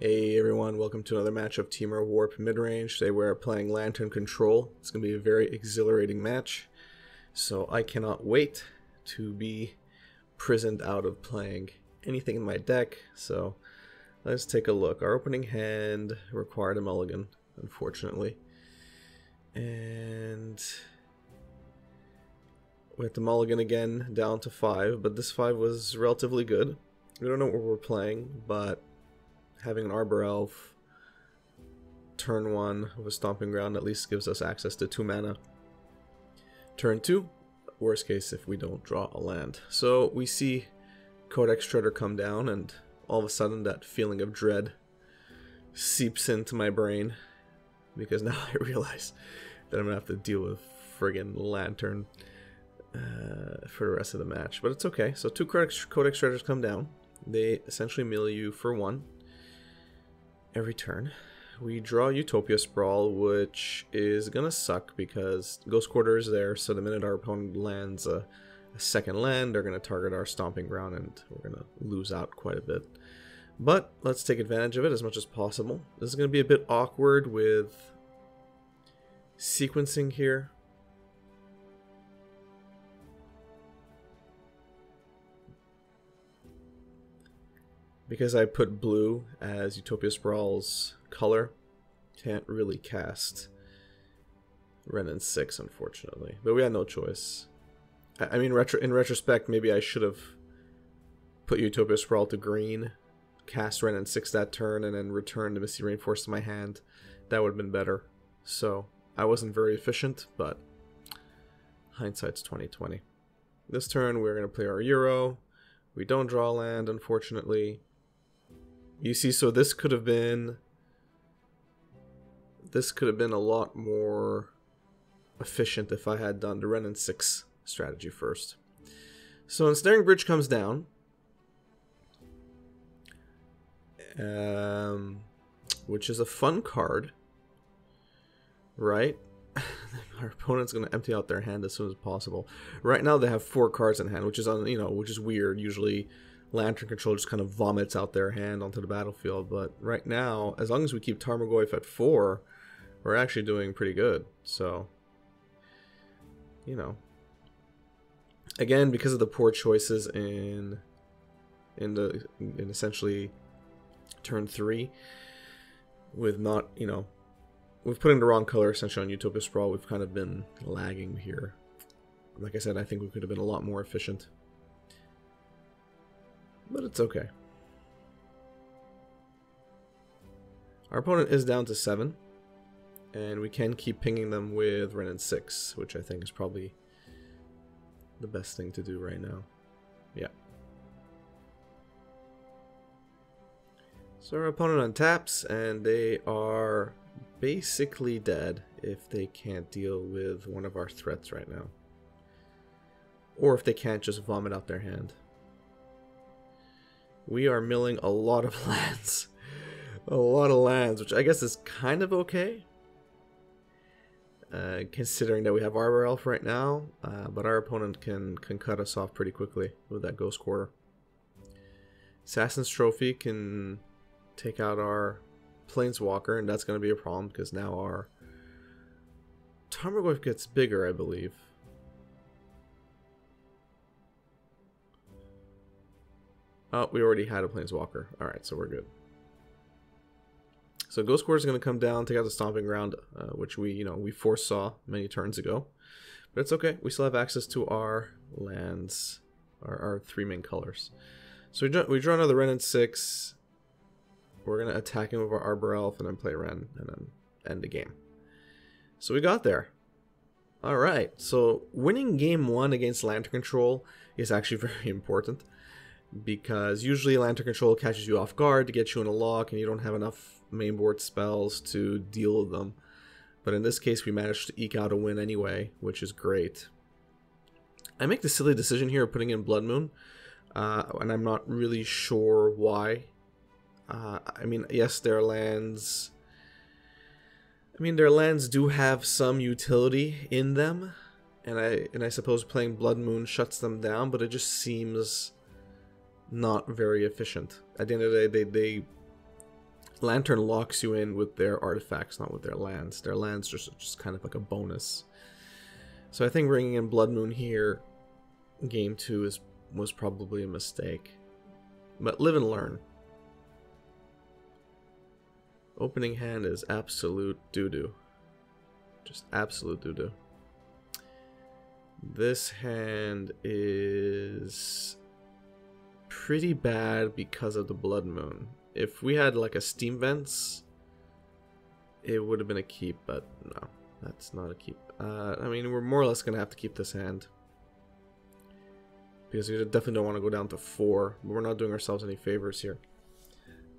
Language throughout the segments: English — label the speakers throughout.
Speaker 1: Hey everyone, welcome to another match of Temur Warp Midrange. Today we're playing Lantern Control. It's going to be a very exhilarating match, so I cannot wait to be prisoned out of playing anything in my deck. So let's take a look. Our opening hand required a mulligan, unfortunately. And we have to mulligan again down to 5, but this 5 was relatively good. We don't know what we're playing, but having an Arbor Elf turn 1 with a Stomping Ground at least gives us access to 2 mana. Turn 2, worst case if we don't draw a land. So we see Codex Shredder come down, and all of a sudden that feeling of dread seeps into my brain, because now I realize that I'm going to have to deal with friggin' Lantern for the rest of the match. But it's okay. So 2 Codex Shredders come down. They essentially mill you for 1. Every turn. We draw Utopia Sprawl, which is gonna suck because Ghost Quarter is there, so the minute our opponent lands a second land, they're gonna target our Stomping Ground and we're gonna lose out quite a bit. But let's take advantage of it as much as possible. This is gonna be a bit awkward with sequencing here. Because I put blue as Utopia Sprawl's color, can't really cast Renin 6, unfortunately. But we had no choice. I mean, in retrospect, maybe I should have put Utopia Sprawl to green, cast Renin 6 that turn, and then return the Misty Rainforest to my hand. That would have been better. So, I wasn't very efficient, but hindsight's 20/20. This turn, we're going to play our Euro. We don't draw land, unfortunately. You see, so this could have been a lot more efficient if I had done the Renin 6 strategy first. So Ensnaring Bridge comes down, which is a fun card, right? Our opponent's going to empty out their hand as soon as possible. Right now they have 4 cards in hand, which is which is weird. Usually Lantern Control just kind of vomits out their hand onto the battlefield, but right now, as long as we keep Tarmogoyf at 4, we're actually doing pretty good. So, again, because of the poor choices in essentially turn 3, with not, we've put in the wrong color essentially on Utopia Sprawl. We've kind of been lagging here. Like I said, I think we could have been a lot more efficient. But it's okay. Our opponent is down to 7. And we can keep pinging them with Renin 6, which I think is probably the best thing to do right now. Yeah. So our opponent untaps, and they are basically dead if they can't deal with one of our threats right now. Or if they can't just vomit out their hand. We are milling a lot of lands. A lot of lands, which I guess is kind of okay. Considering that we have Arbor Elf right now. But our opponent can cut us off pretty quickly with that Ghost Quarter. Assassin's Trophy can take out our Planeswalker, and that's going to be a problem because now our Tarmogoyf gets bigger, I believe. Oh, we already had a Planeswalker. Alright, so we're good. So Ghost Quarter is going to come down, take out the Stomping Ground, which we foresaw many turns ago. But it's okay. We still have access to our lands, our 3 main colors. So we draw another Renin 6. We're going to attack him with our Arbor Elf and then play Ren and then end the game. So we got there. Alright, so winning game 1 against Lantern Control is actually very important. Because usually Lantern Control catches you off guard to get you in a lock and you don't have enough mainboard spells to deal with them. But in this case we managed to eke out a win anyway, which is great. I make the silly decision here of putting in Blood Moon, and I'm not really sure why. I mean, yes, their lands... their lands do have some utility in them, and I suppose playing Blood Moon shuts them down, but it just seems not very efficient. At the end of the day, Lantern locks you in with their artifacts, not with their lands. Their lands just kind of like a bonus. So I think bringing in Blood Moon here, game 2 was probably a mistake. But live and learn. Opening hand is absolute doo-doo. Just absolute doo-doo. This hand is pretty bad because of the Blood Moon. If we had like a Steam Vents, it would have been a keep, but no, that's not a keep. I mean, we're more or less going to have to keep this hand. Because we definitely don't want to go down to 4, but we're not doing ourselves any favors here.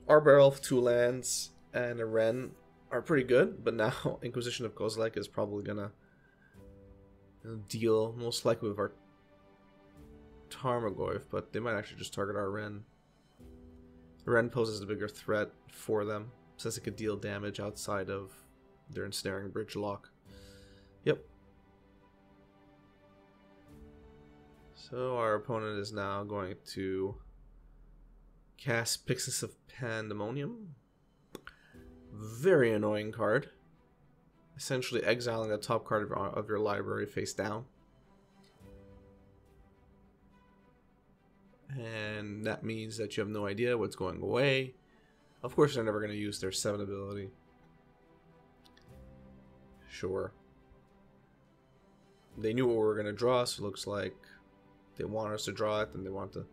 Speaker 1: Arbor Elf, 2 lands, and a Wrenn are pretty good, but now Inquisition of Kozilek is probably going to deal most likely with our Tarmogoyf, but they might actually just target our Wrenn. Wrenn poses a bigger threat for them, since it could deal damage outside of their Ensnaring Bridge lock. Yep. So our opponent is now going to cast Pyxis of Pandemonium. Very annoying card. Essentially exiling the top card of your library face down. And that means that you have no idea what's going away. Of course they're never going to use their 7 ability. Sure. They knew what we were going to draw, so it looks like they want us to draw it, and they want to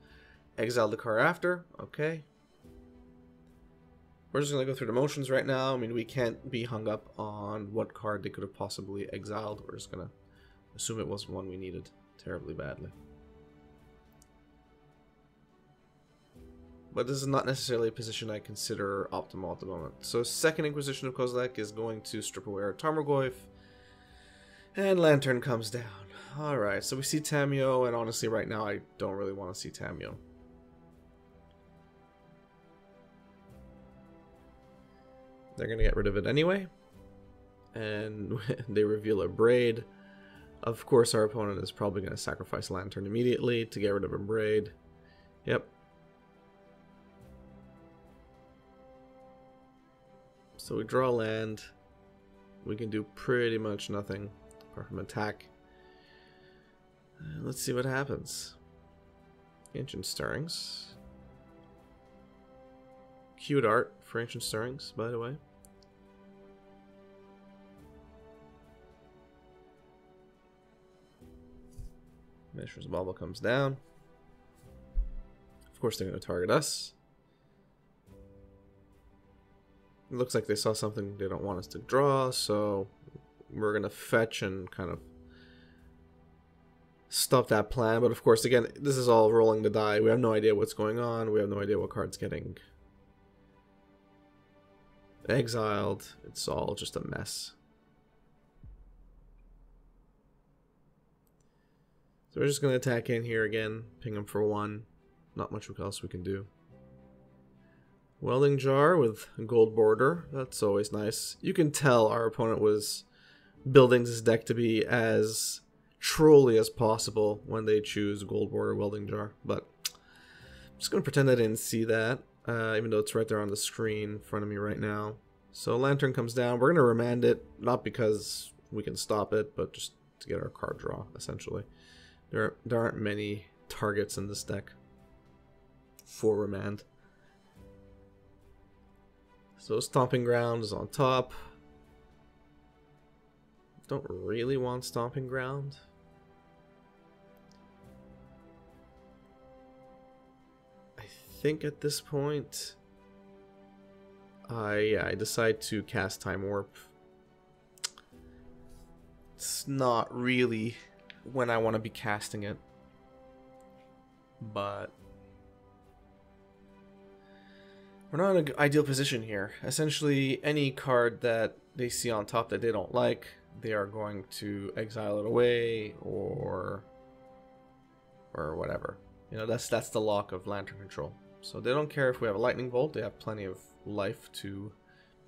Speaker 1: exile the card after. Okay. We're just going to go through the motions right now. I mean, we can't be hung up on what card they could have possibly exiled. We're just going to assume it wasn't one we needed terribly badly. But this is not necessarily a position I consider optimal at the moment. So second Inquisition of Kozilek is going to strip away our Tarmogoyf. And Lantern comes down. Alright, so we see Tamiyo, and honestly right now I don't really want to see Tamiyo. They're going to get rid of it anyway. And they reveal a Braid. Of course our opponent is probably going to sacrifice Lantern immediately to get rid of a Braid. Yep. So we draw land. We can do pretty much nothing apart from attack. Let's see what happens. Ancient Stirrings. Cute art for Ancient Stirrings, by the way. Mishra's Bauble comes down. Of course they're going to target us. It looks like they saw something they don't want us to draw, so we're going to fetch and kind of stop that plan. But of course, again, this is all rolling the die. We have no idea what's going on. We have no idea what card's getting exiled. It's all just a mess. So we're just going to attack in here again, ping him for 1. Not much else we can do. Welding Jar with gold border. That's always nice. You can tell our opponent was building this deck to be as trolly as possible when they choose gold border Welding Jar. But I'm just going to pretend I didn't see that, even though it's right there on the screen in front of me right now. So Lantern comes down. We're going to remand it, not because we can stop it, but just to get our card draw, essentially. There aren't many targets in this deck for remand. So Stomping Ground is on top. Don't really want Stomping Ground. I think at this point I decide to cast Time Warp. It's not really when I want to be casting it, but we're not in an ideal position here. Essentially, any card that they see on top that they don't like, they are going to exile it away or whatever. You know, that's the lock of Lantern control. So they don't care if we have a Lightning Bolt. They have plenty of life to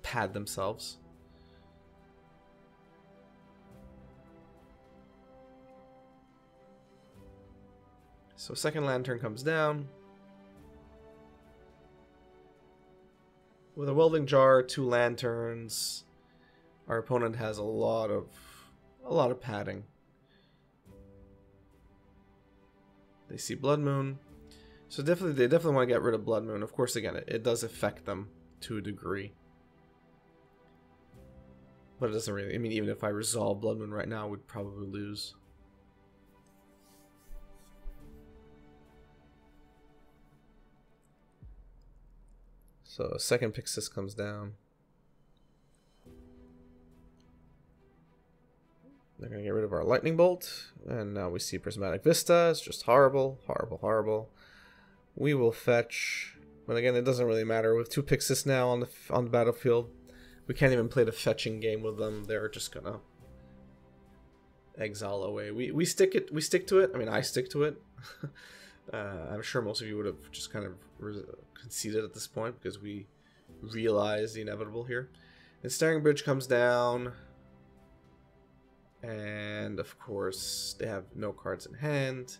Speaker 1: pad themselves. So second Lantern comes down. With a welding jar, 2 lanterns, our opponent has a lot of padding. They see Blood Moon. So they definitely want to get rid of Blood Moon. Of course, again, it does affect them to a degree. But it doesn't really, I mean, even if I resolve Blood Moon right now, we'd probably lose. So second Pixis comes down. They're going to get rid of our Lightning Bolt. And now we see Prismatic Vista. It's just horrible, horrible, horrible. We will fetch. But again, it doesn't really matter. With 2 Pixis now on the battlefield, we can't even play the fetching game with them. They're just going to exile away. We stick to it. I mean, I stick to it. I'm sure most of you would have just kind of conceded at this point because we realize the inevitable here. And Staring Bridge comes down. And of course, they have no cards in hand,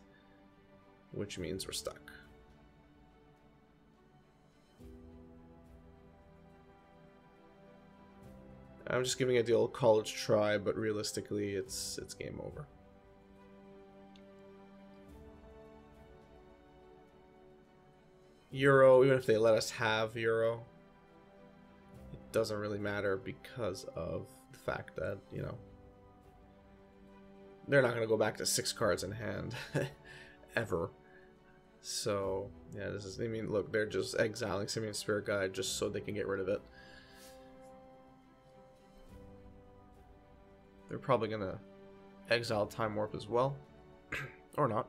Speaker 1: which means we're stuck. I'm just giving it the old college try, but realistically, it's game over. Euro, even if they let us have Euro, it doesn't really matter because of the fact that, you know, they're not going to go back to 6 cards in hand ever. So, yeah, this is, I mean, look, they're just exiling Simian Spirit Guide just so they can get rid of it. They're probably going to exile Time Warp as well. Or not.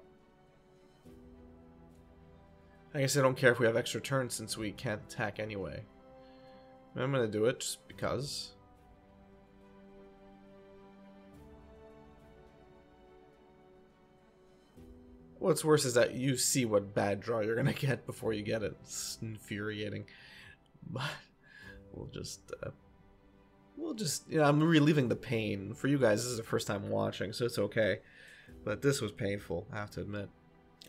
Speaker 1: I guess I don't care if we have extra turns since we can't attack anyway. I'm going to do it just because. What's worse is that you see what bad draw you're going to get before you get it. It's infuriating. But we'll just, you know, I'm relieving the pain. For you guys, this is the first time watching, so it's okay. But this was painful, I have to admit.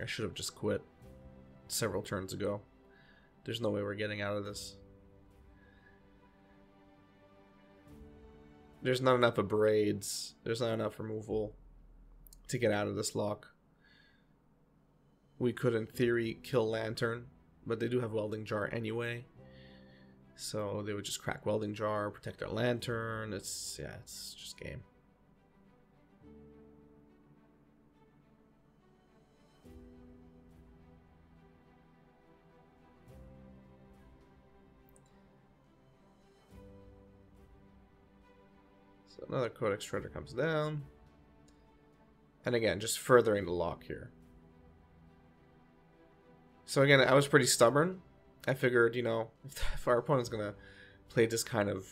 Speaker 1: I should have just quit several turns ago. There's no way we're getting out of this. There's not enough abrades. There's not enough removal to get out of this lock. We could, in theory, kill Lantern, but they do have Welding Jar anyway. So they would just crack Welding Jar, protect their Lantern. It's, yeah, it's just game. So another Codex Shredder comes down. And again, just furthering the lock here. So again, I was pretty stubborn. I figured, you know, if our opponent's going to play this kind of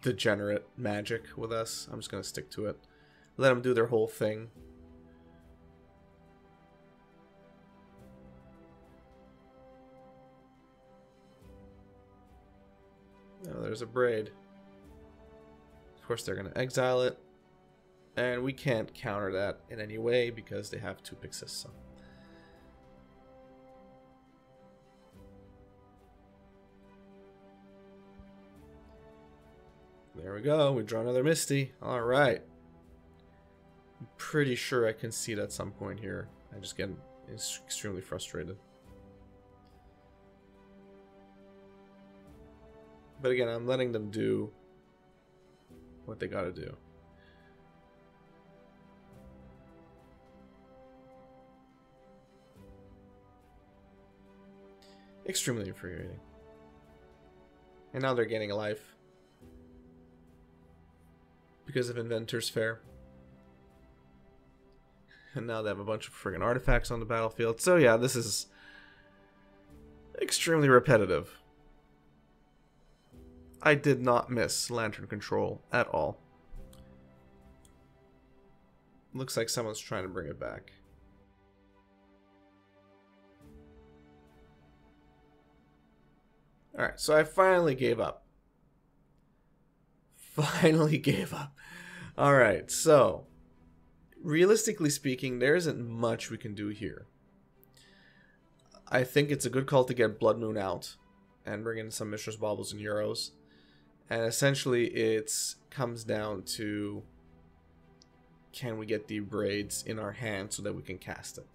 Speaker 1: degenerate magic with us, I'm just going to stick to it. Let them do their whole thing. Oh, there's a braid. Of course, they're going to exile it. And we can't counter that in any way because they have 2 Pixis. So. There we go. We draw another Misty. All right. I'm pretty sure I concede at some point here. I just get extremely frustrated. But again, I'm letting them do what they gotta do. Extremely infuriating. And now they're gaining a life. Because of Inventor's Fair. And now they have a bunch of friggin' artifacts on the battlefield. So yeah, this is extremely repetitive. I did not miss Lantern Control at all. Looks like someone's trying to bring it back. Alright, so I finally gave up. Finally gave up. Alright, so realistically speaking, there isn't much we can do here. I think it's a good call to get Blood Moon out and bring in some Mishra's Baubles and Euros. And essentially it comes down to, can we get the Braids in our hand so that we can cast it?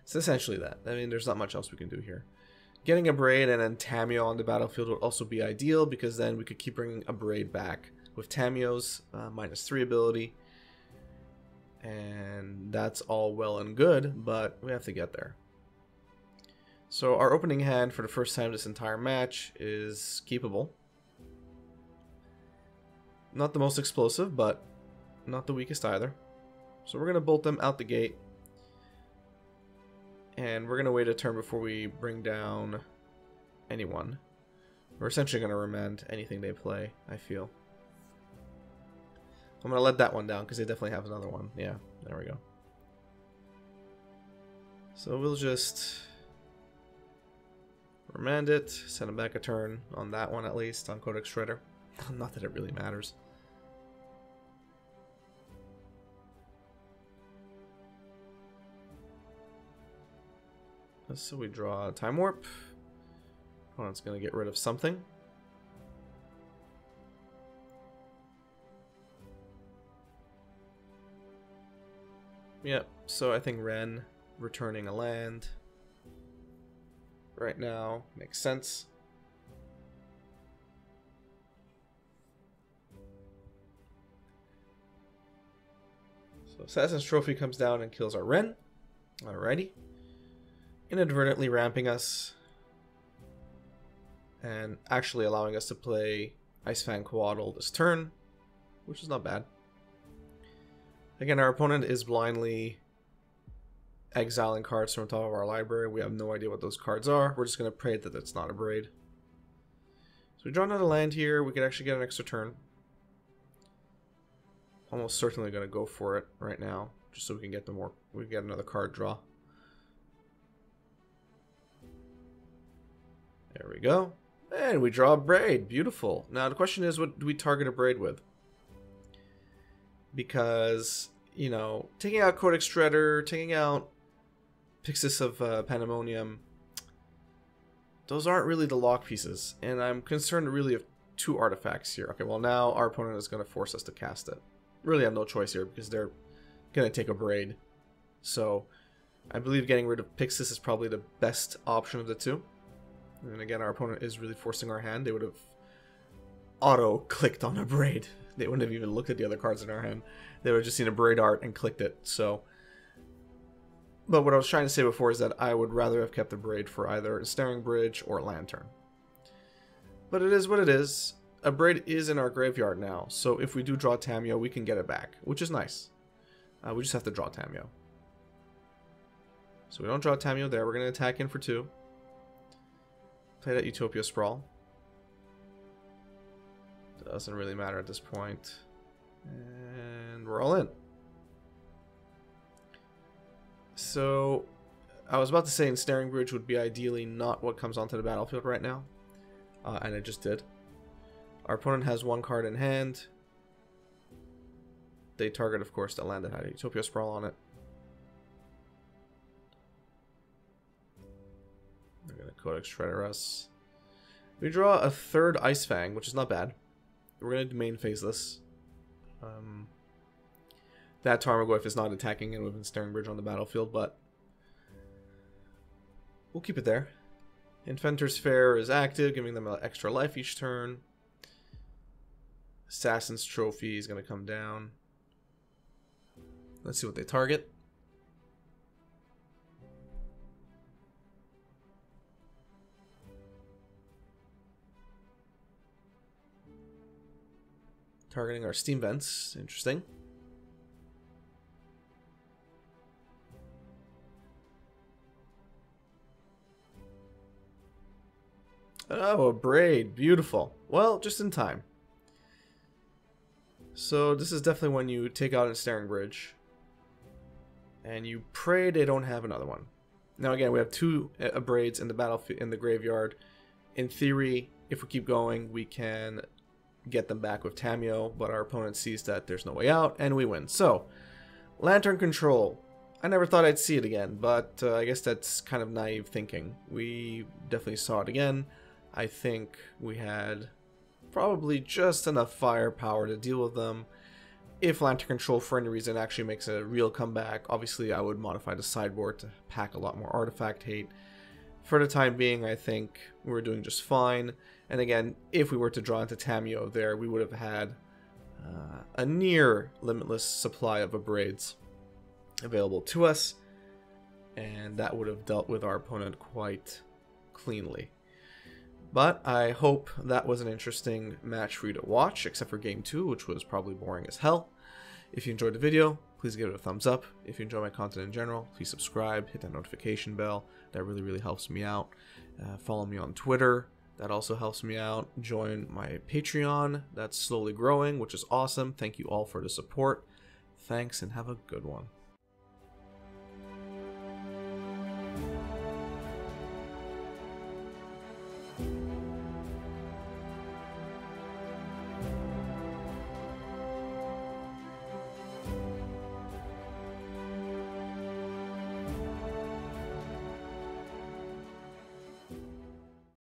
Speaker 1: It's essentially that. I mean, there's not much else we can do here. Getting a Braid and then Tamiyo on the battlefield would also be ideal, because then we could keep bringing a Braid back with Tamiyo's -3 ability. And that's all well and good, but we have to get there. So our opening hand for the first time this entire match is keepable. Not the most explosive, but not the weakest either. So we're going to bolt them out the gate. And we're going to wait a turn before we bring down anyone. We're essentially going to remand anything they play, I feel. I'm going to let that one down because they definitely have another one. Yeah, there we go. So we'll just remand it, send them back a turn on that one at least, on Codex Shredder. Not that it really matters. So we draw a Time Warp. Opponent's going to get rid of something. Yep, so I think Ren returning a land right now makes sense. So Assassin's Trophy comes down and kills our Ren. Alrighty. Inadvertently ramping us and actually allowing us to play ice-fang Coatl this turn, which is not bad. Again, our opponent is blindly exiling cards from the top of our library. We have no idea what those cards are. We're just going to pray that it's not a Braid. So we draw another land here. We could actually get an extra turn. Almost certainly going to go for it right now, just so we can get we can get another card draw. There we go. And we draw a Braid. Beautiful. Now the question is, what do we target a Braid with? Because, you know, taking out Codex Shredder, taking out Pixis of Pandemonium, those aren't really the lock pieces. And I'm concerned really of two artifacts here. Okay, well now our opponent is going to force us to cast it. Really have no choice here because they're going to take a Braid. So I believe getting rid of Pixis is probably the best option of the two. And again, our opponent is really forcing our hand. They would have auto-clicked on a Braid. They wouldn't have even looked at the other cards in our hand. They would have just seen a Braid art and clicked it. So, but what I was trying to say before is that I would rather have kept the Braid for either a Staring Bridge or Lantern. But it is what it is. A Braid is in our graveyard now. So if we do draw Tamiyo, we can get it back, which is nice. We just have to draw Tamiyo. So we don't draw Tamiyo there. We're going to attack in for 2. Play that Utopia Sprawl. Doesn't really matter at this point. And we're all in. So, I was about to say Ensnaring Bridge would be ideally not what comes onto the battlefield right now. And it just did. Our opponent has 1 card in hand. They target, of course, the land that had a Utopia Sprawl on it. They're going to Codex Shredder us. We draw a 3rd ice-fang, which is not bad. We're going to domain phase this. That Tarmogoyf is not attacking in with Ensnaring Bridge on the battlefield, but we'll keep it there. Inventor's Fair is active, giving them an extra life each turn. Assassin's Trophy is going to come down. Let's see what they target. Targeting our Steam Vents. Interesting. Oh, a Braid. Beautiful. Well, just in time. So this is definitely when you take out Ensnaring Bridge. And you pray they don't have another one. Now again, we have 2 Braids in the battlefield, in the graveyard. In theory, if we keep going, we can get them back with Tamiyo, but our opponent sees that there's no way out, and we win. So, Lantern Control. I never thought I'd see it again, but I guess that's kind of naive thinking. We definitely saw it again. I think we had probably just enough firepower to deal with them. If Lantern Control for any reason actually makes a real comeback, obviously I would modify the sideboard to pack a lot more artifact hate. For the time being, I think we're doing just fine. And again, if we were to draw into Tamiyo there, we would have had a near limitless supply of Abrades available to us, and that would have dealt with our opponent quite cleanly. But I hope that was an interesting match for you to watch, except for Game 2, which was probably boring as hell. If you enjoyed the video, please give it a thumbs up. If you enjoy my content in general, please subscribe, hit that notification bell. That really helps me out. Follow me on Twitter. That also helps me out. Join my Patreon. That's slowly growing, which is awesome. Thank you all for the support. Thanks, and have a good one.